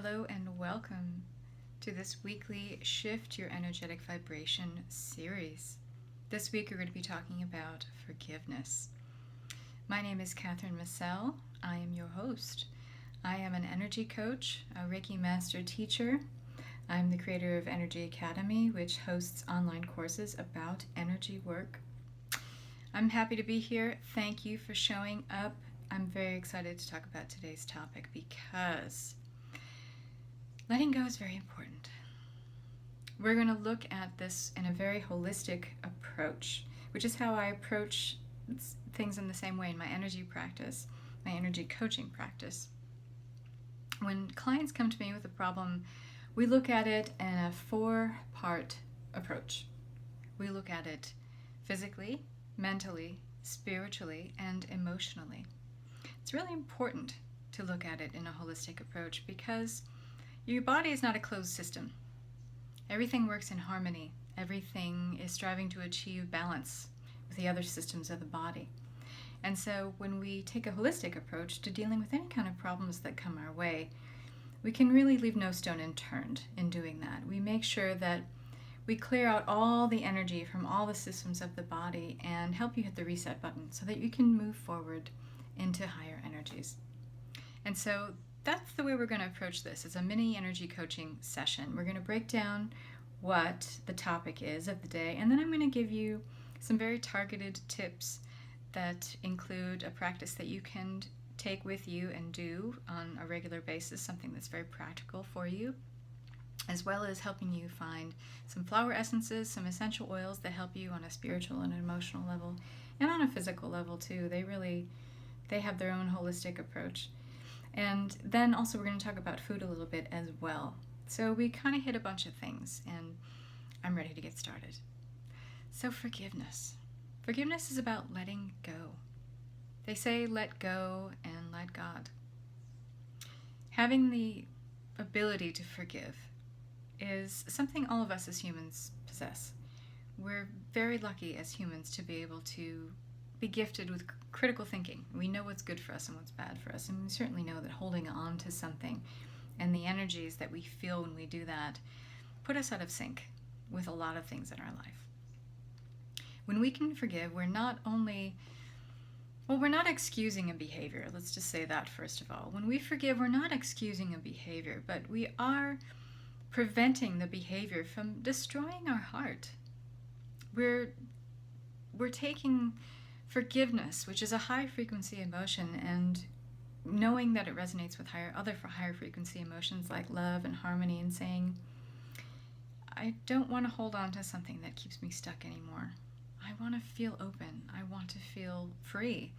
Hello and welcome to this weekly Shift Your Energetic Vibration series. This week we're going to be talking about forgiveness. My name is Catherine Massell. I am your host. I am an energy coach, a Reiki master teacher. I'm the creator of Energy Academy, which hosts online courses about energy work. I'm happy to be here. Thank you for showing up. I'm very excited to talk about today's topic because letting go is very important. We're going to look at this in a very holistic approach, which is how I approach things in the same way in my energy practice, my energy coaching practice. When clients come to me with a problem, we look at it in a 4-part approach. We look at it physically, mentally, spiritually, and emotionally. It's really important to look at it in a holistic approach because your body is not a closed system. Everything works in harmony. Everything is striving to achieve balance with the other systems of the body. And so when we take a holistic approach to dealing with any kind of problems that come our way, we can really leave no stone unturned in doing that. We make sure that we clear out all the energy from all the systems of the body and help you hit the reset button so that you can move forward into higher energies. And so that's the way we're going to approach this. It's a mini energy coaching session. We're going to break down what the topic is of the day, and then I'm going to give you some very targeted tips that include a practice that you can take with you and do on a regular basis, something that's very practical for you, as well as helping you find some flower essences, some essential oils that help you on a spiritual and emotional level, and on a physical level too. They have their own holistic approach. And then also we're going to talk about food a little bit as well. So we kind of hit a bunch of things, and I'm ready to get started. So forgiveness. Forgiveness is about letting go. They say let go and let God. Having the ability to forgive is something all of us as humans possess. We're very lucky as humans to be able to be gifted with critical thinking. We know what's good for us and what's bad for us, and we certainly know that holding on to something and the energies that we feel when we do that put us out of sync with a lot of things in our life. When we can forgive, we're not excusing a behavior. Let's just say that first of all. When we forgive, we're not excusing a behavior, but we are preventing the behavior from destroying our heart. We're taking forgiveness, which is a high frequency emotion, and knowing that it resonates with other higher frequency emotions like love and harmony, and saying, I don't want to hold on to something that keeps me stuck anymore. I want to feel open. I want to feel free.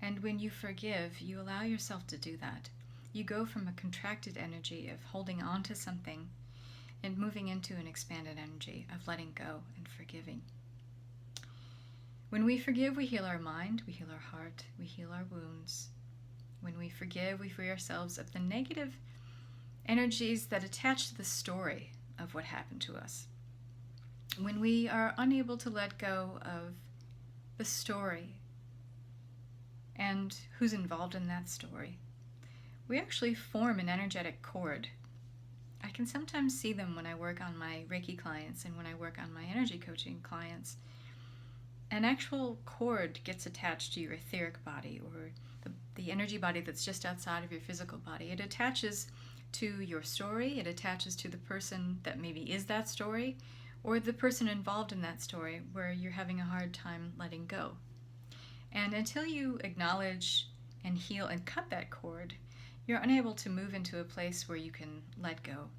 And when you forgive, you allow yourself to do that. You go from a contracted energy of holding on to something and moving into an expanded energy of letting go and forgiving. When we forgive, we heal our mind, we heal our heart, we heal our wounds. When we forgive, we free ourselves of the negative energies that attach to the story of what happened to us. When we are unable to let go of the story and who's involved in that story, we actually form an energetic cord. I can sometimes see them when I work on my Reiki clients and when I work on my energy coaching clients. An actual cord gets attached to your etheric body, or the energy body that's just outside of your physical body. It attaches to your story. It attaches to the person that maybe is that story, or the person involved in that story where you're having a hard time letting go. And until you acknowledge and heal and cut that cord, you're unable to move into a place where you can let go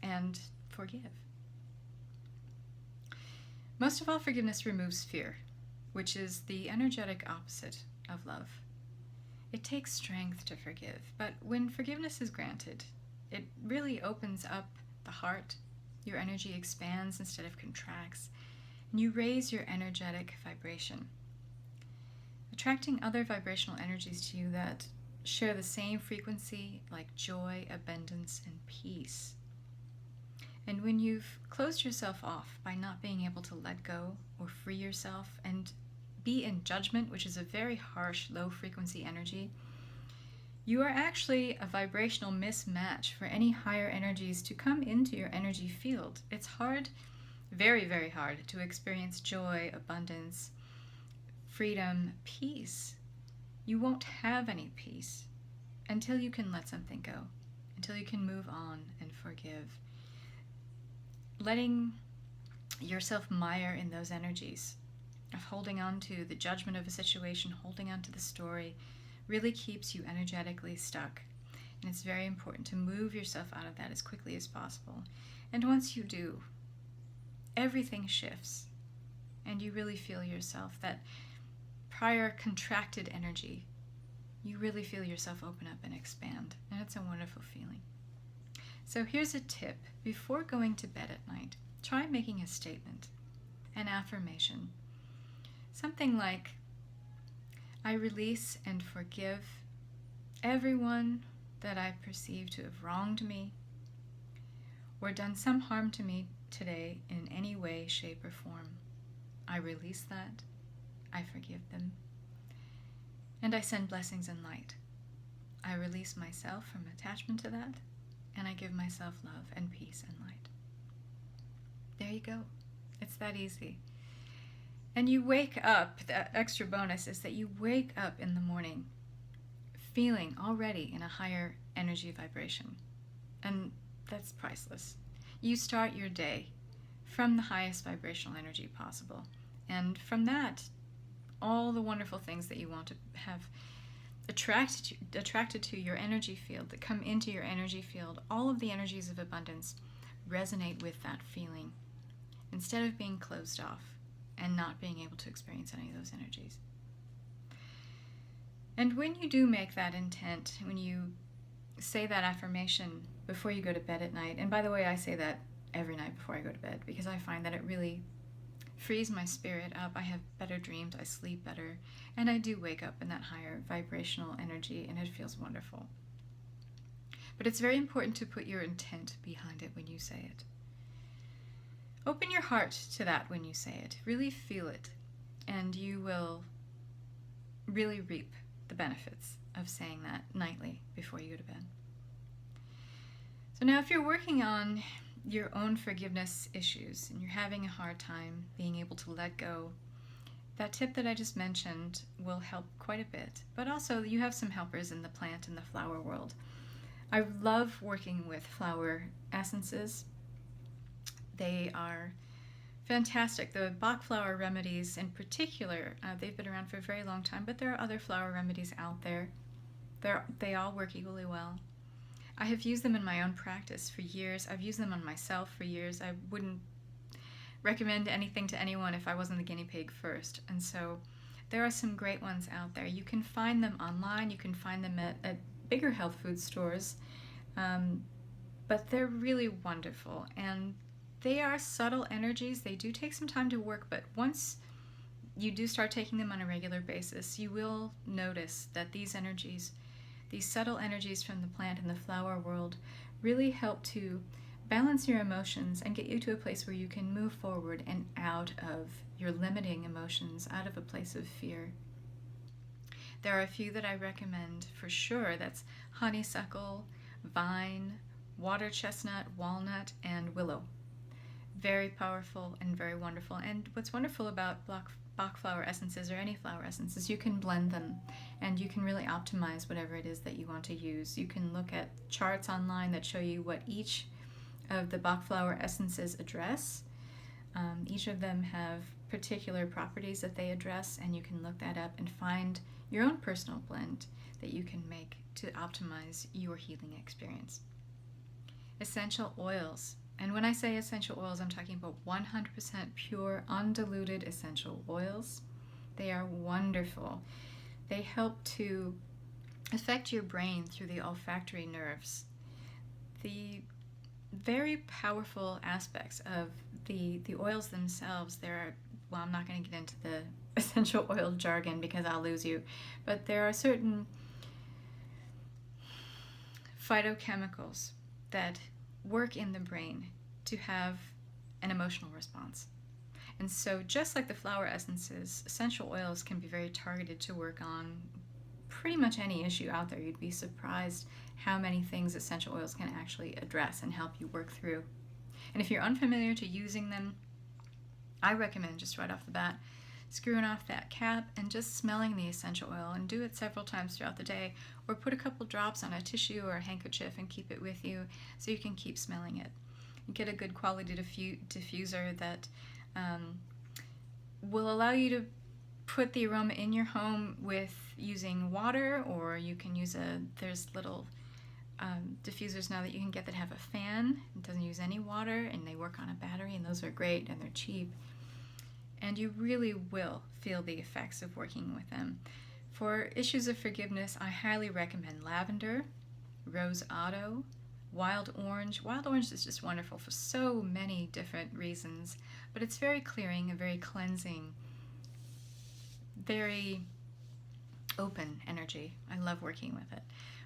and forgive. Most of all, forgiveness removes fear, which is the energetic opposite of love. It takes strength to forgive, but when forgiveness is granted, it really opens up the heart. Your energy expands instead of contracts, and you raise your energetic vibration, attracting other vibrational energies to you that share the same frequency, like joy, abundance, and peace. And when you've closed yourself off by not being able to let go or free yourself and be in judgment, which is a very harsh, low frequency energy, You are actually a vibrational mismatch for any higher energies to come into your energy field. It's hard, very, very hard, to experience joy, abundance, freedom, peace. You won't have any peace until you can let something go, until you can move on and forgive. Letting yourself mire in those energies of holding on to the judgment of a situation, holding on to the story, really keeps you energetically stuck. And it's very important to move yourself out of that as quickly as possible. And once you do, everything shifts, and you really feel yourself, that prior contracted energy, you really feel yourself open up and expand, and it's a wonderful feeling. So here's a tip. Before going to bed at night, try making a statement, an affirmation. Something like, I release and forgive everyone that I perceive to have wronged me or done some harm to me today in any way, shape, or form. I release that. I forgive them. And I send blessings and light. I release myself from attachment to that, and I give myself love and peace and light. There you go. It's that easy. And you wake up, the extra bonus is that you wake up in the morning feeling already in a higher energy vibration. And that's priceless. You start your day from the highest vibrational energy possible. And from that, all the wonderful things that you want to have attracted to your energy field, that come into your energy field, all of the energies of abundance resonate with that feeling instead of being closed off and not being able to experience any of those energies. And when you do make that intent, when you say that affirmation before you go to bed at night, and by the way, I say that every night before I go to bed because I find that it really frees my spirit up. I have better dreams, I sleep better, and I do wake up in that higher vibrational energy, and it feels wonderful. But it's very important to put your intent behind it when you say it. Open your heart to that when you say it. Really feel it, and you will really reap the benefits of saying that nightly before you go to bed. So now if you're working on your own forgiveness issues and you're having a hard time being able to let go, that tip that I just mentioned will help quite a bit. But also you have some helpers in the plant and the flower world. I love working with flower essences. They are fantastic. The Bach flower remedies in particular, they've been around for a very long time, but there are other flower remedies out there. They all work equally well. I have used them in my own practice for years. I've used them on myself for years. I wouldn't recommend anything to anyone if I wasn't the guinea pig first. And so there are some great ones out there. You can find them online. You can find them at bigger health food stores. But they're really wonderful. And they are subtle energies. They do take some time to work, but once you do start taking them on a regular basis, you will notice that these energies, these subtle energies from the plant and the flower world, really help to balance your emotions and get you to a place where you can move forward and out of your limiting emotions, out of a place of fear. There are a few that I recommend for sure. That's honeysuckle, vine, water chestnut, walnut, and willow. Very powerful and very wonderful. And what's wonderful about Bach flower essences or any flower essences, you can blend them and you can really optimize whatever it is that you want to use. You can look at charts online that show you what each of the Bach flower essences address. Each of them have particular properties that they address, and you can look that up and find your own personal blend that you can make to optimize your healing experience. Essential oils. And when I say essential oils, I'm talking about 100% pure, undiluted essential oils. They are wonderful. They help to affect your brain through the olfactory nerves. The very powerful aspects of the oils themselves, well, I'm not going to get into the essential oil jargon because I'll lose you, but there are certain phytochemicals that work in the brain to have an emotional response. And so just like the flower essences, essential oils can be very targeted to work on pretty much any issue out there. You'd be surprised how many things essential oils can actually address and help you work through. And if you're unfamiliar to using them, I recommend just right off the bat screwing off that cap and just smelling the essential oil, and do it several times throughout the day, or put a couple drops on a tissue or a handkerchief and keep it with you so you can keep smelling it. You get a good quality diffuser that will allow you to put the aroma in your home with using water, or you can use there's little diffusers now that you can get that have a fan. It doesn't use any water and they work on a battery, and those are great and they're cheap. And you really will feel the effects of working with them. For issues of forgiveness, I highly recommend lavender, rose otto, wild orange. Wild orange is just wonderful for so many different reasons, but it's very clearing and very cleansing, very open energy. I love working with it.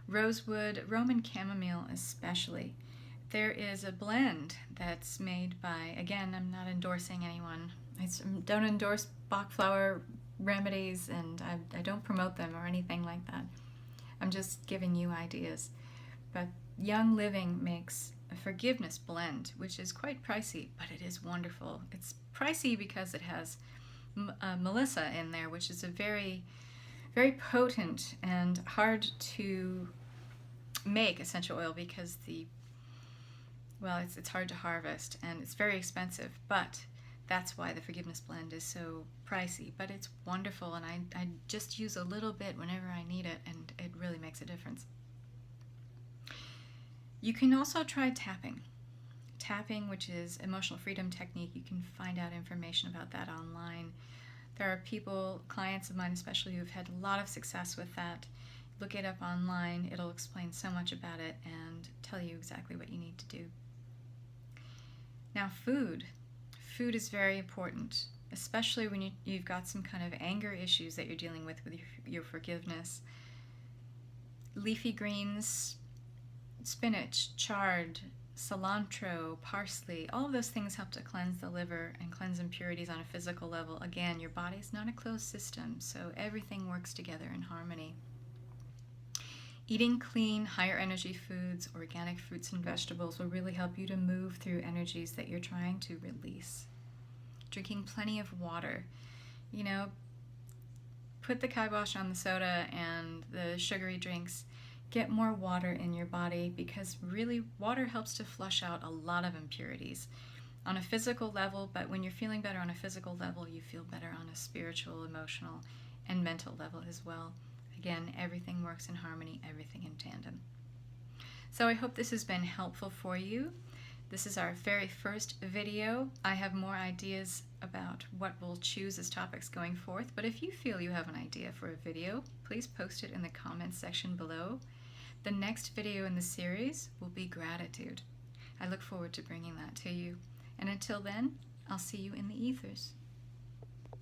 Rosewood, Roman chamomile especially. There is a blend that's made by, again, I'm not endorsing anyone. I don't endorse Bach flower remedies, and I don't promote them or anything like that. I'm just giving you ideas. But Young Living makes a forgiveness blend, which is quite pricey, but it is wonderful. It's pricey because it has Melissa in there, which is a very, very potent and hard to make essential oil, because it's hard to harvest and it's very expensive, but that's why the forgiveness blend is so pricey. But it's wonderful, and I just use a little bit whenever I need it, and it really makes a difference. You can also try tapping. Tapping, which is emotional freedom technique. You can find out information about that online. There are people, clients of mine especially, who've had a lot of success with that. Look it up online. It'll explain so much about it and tell you exactly what you need to do. Now, food. Food is very important, especially when you've got some kind of anger issues that you're dealing with your forgiveness. Leafy greens, spinach, chard, cilantro, parsley, all of those things help to cleanse the liver and cleanse impurities on a physical level. Again, your body's not a closed system, so everything works together in harmony. Eating clean, higher energy foods, organic fruits and vegetables will really help you to move through energies that you're trying to release. Drinking plenty of water. Put the kibosh on the soda and the sugary drinks. Get more water in your body, because really water helps to flush out a lot of impurities on a physical level, but when you're feeling better on a physical level, you feel better on a spiritual, emotional, and mental level as well. Again, everything works in harmony, everything in tandem. So I hope this has been helpful for you. This is our very first video. I have more ideas about what we'll choose as topics going forth, but if you feel you have an idea for a video, please post it in the comments section below. The next video in the series will be gratitude. I look forward to bringing that to you. And until then, I'll see you in the ethers.